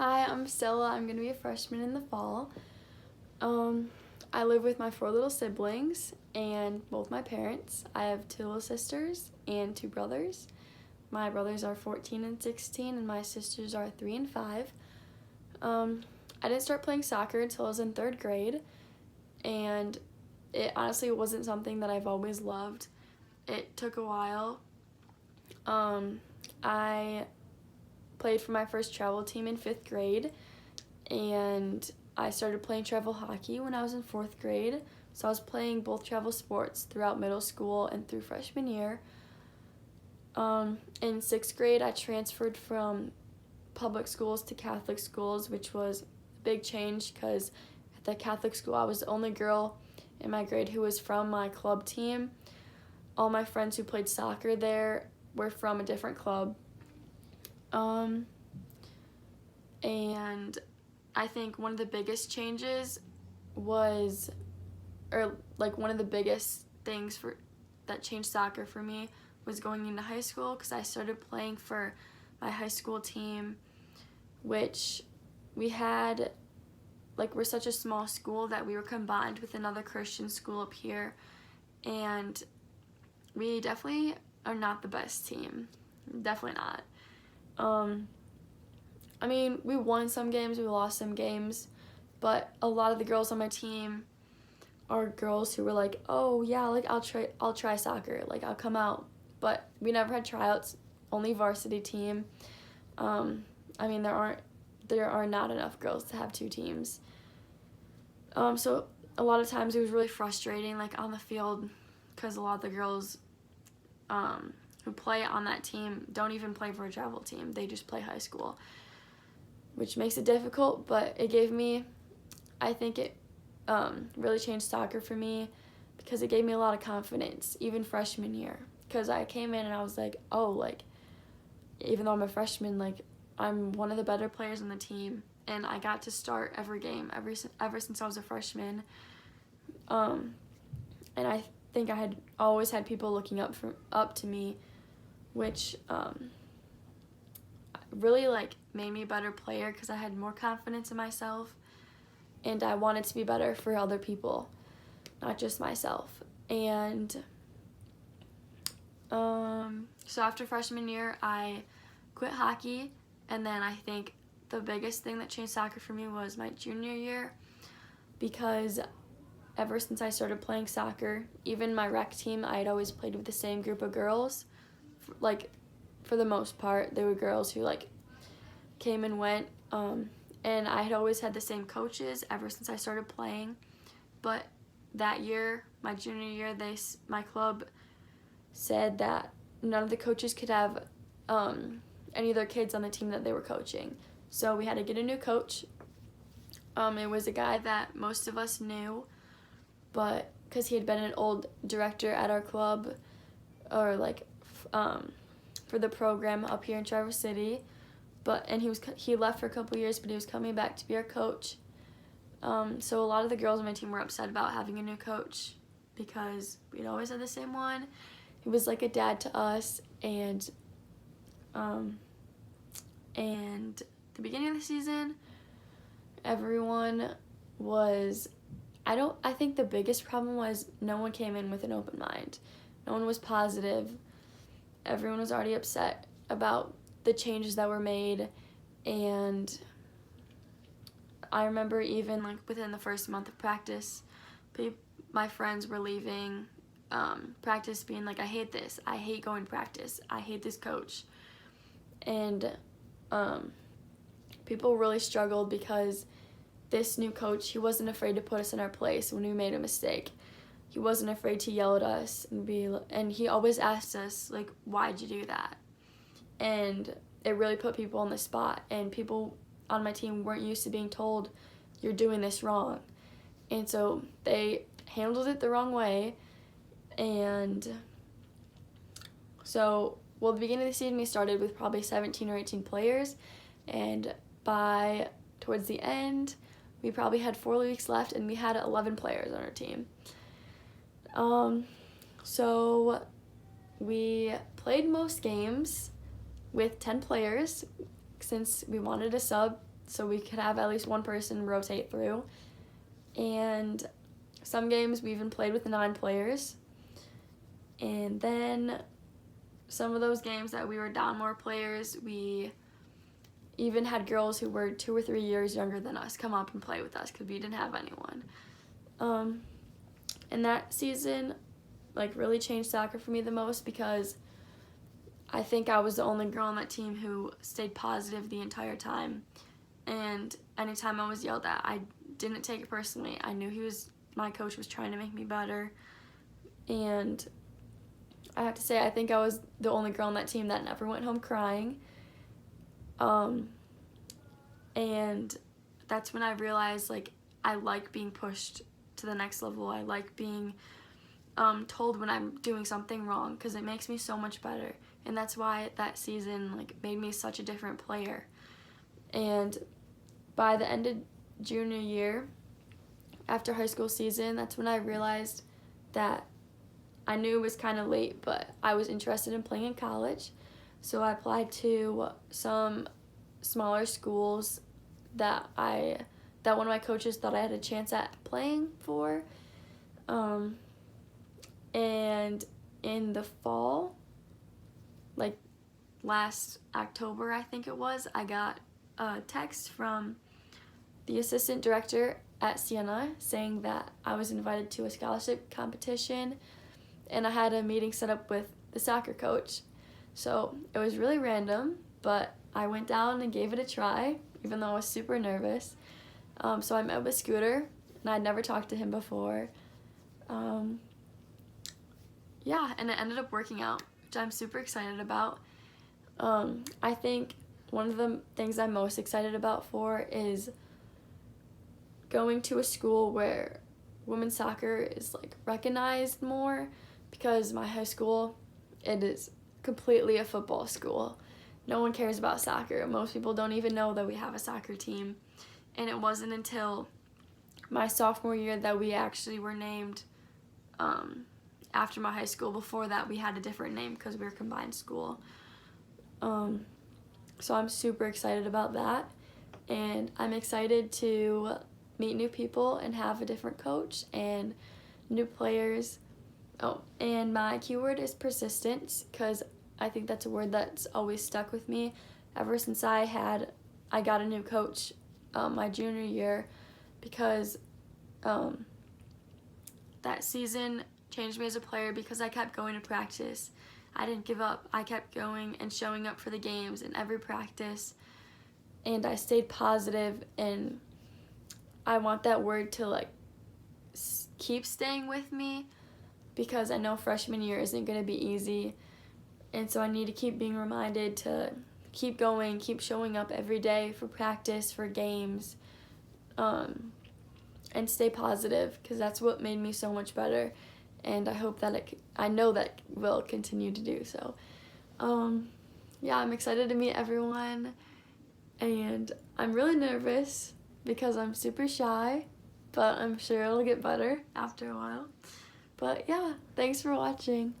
Hi, I'm Stella. I'm going to be a freshman in the fall. I live with my 4 little siblings and both my parents. I have 2 little sisters and 2 brothers. My brothers are 14 and 16, and my sisters are 3 and 5. I didn't start playing soccer until I was in 3rd grade, and it honestly wasn't something that I've always loved. It took a while. I played for my first travel team in 5th grade, and I started playing travel hockey when I was in 4th grade. So I was playing both travel sports throughout middle school and through freshman year. In 6th grade, I transferred from public schools to Catholic schools, which was a big change because at the Catholic school, I was the only girl in my grade who was from my club team. All my friends who played soccer there were from a different club. And I think one of the biggest changes was, one of the biggest things that changed soccer for me was going into high school, because I started playing for my high school team, which we're such a small school that we were combined with another Christian school up here, and we definitely are not the best team. Definitely not. We won some games, we lost some games, but a lot of the girls on my team are girls who were like, oh yeah, I'll try soccer, I'll come out. But we never had tryouts, only varsity team. There are not enough girls to have 2 teams. So a lot of times it was really frustrating, on the field, because a lot of the girls who play on that team don't even play for a travel team. They just play high school, which makes it difficult, but I think it really changed soccer for me, because it gave me a lot of confidence, even freshman year, because I came in and I was like, even though I'm a freshman, I'm one of the better players on the team, and I got to start every game ever since I was a freshman. And I think I had always had people looking up to me, which really made me a better player, because I had more confidence in myself, and I wanted to be better for other people, not just myself. And so after freshman year, I quit hockey, and then I think the biggest thing that changed soccer for me was my junior year, because ever since I started playing soccer, even my rec team, I had always played with the same group of girls. For the most part, they were girls who came and went, and I had always had the same coaches ever since I started playing. But that year, my junior year, my club said that none of the coaches could have any of their kids on the team that they were coaching. So we had to get a new coach. It was a guy that most of us knew, but because he had been an old director at our club, or for the program up here in Traverse City, and he left for a couple years, but he was coming back to be our coach. So a lot of the girls on my team were upset about having a new coach, because we'd always had the same one. He was like a dad to us, and the beginning of the season, everyone was, I think the biggest problem was no one came in with an open mind. No one was positive. Everyone was already upset about the changes that were made, and I remember even within the first month of practice, my friends were leaving practice being like, I hate this, I hate going to practice, I hate this coach. And people really struggled, because this new coach, he wasn't afraid to put us in our place when we made a mistake. He wasn't afraid to yell at us and he always asked us, why'd you do that? And it really put people on the spot, and people on my team weren't used to being told, you're doing this wrong. And so they handled it the wrong way. And so, the beginning of the season, we started with probably 17 or 18 players, and towards the end, we probably had 4 weeks left, and we had 11 players on our team. So we played most games with 10 players, since we wanted a so we could have at least one person rotate through. And some games we even played with 9 players. And then some of those games that we were down more players, we even had girls who were 2 or 3 years younger than us come up and play with us because we didn't have anyone. And that season, like, really changed soccer for me the most because I think I was the only girl on that team who stayed positive the entire time. And anytime I was yelled at, I didn't take it personally. I knew my coach was trying to make me better. And I have to say, I think I was the only girl on that team that never went home crying. And that's when I realized, like, I like being pushed to the next level. I like being told when I'm doing something wrong because it makes me so much better. And that's why that season, like, made me such a different player. And by the end of junior year, after high school season, that's when I realized that I knew it was kind of late, but I was interested in playing in college. So I applied to some smaller schools that one of my coaches thought I had a chance at playing for. And in the fall, like last October, I think it was, I got a text from the assistant director at Siena saying that I was invited to a scholarship competition, and I had a meeting set up with the soccer coach. So it was really random, but I went down and gave it a try, even though I was super nervous. So I met with Scooter, and I'd never talked to him before. Yeah, and it ended up working out, which I'm super excited about. I think one of the things I'm most excited about is going to a school where women's soccer is, like, recognized more, because my high school, it is completely a football school. No one cares about soccer. Most people don't even know that we have a soccer team. And it wasn't until my sophomore year that we actually were named after my high school. Before that, we had a different name because we were a combined school. So I'm super excited about that. And I'm excited to meet new people and have a different coach and new players. Oh, and my keyword is persistence, because I think that's a word that's always stuck with me ever since I got a new coach my junior year, because that season changed me as a player because I kept going to practice. I didn't give up. I kept going and showing up for the games in every practice, and I stayed positive, and I want that word to, like, keep staying with me, because I know freshman year isn't going to be easy, and so I need to keep being reminded to keep going, keep showing up every day for practice, for games, and stay positive, because that's what made me so much better, and I know that it will continue to do so. Yeah, I'm excited to meet everyone, and I'm really nervous because I'm super shy, but I'm sure it'll get better after a while. But yeah, thanks for watching.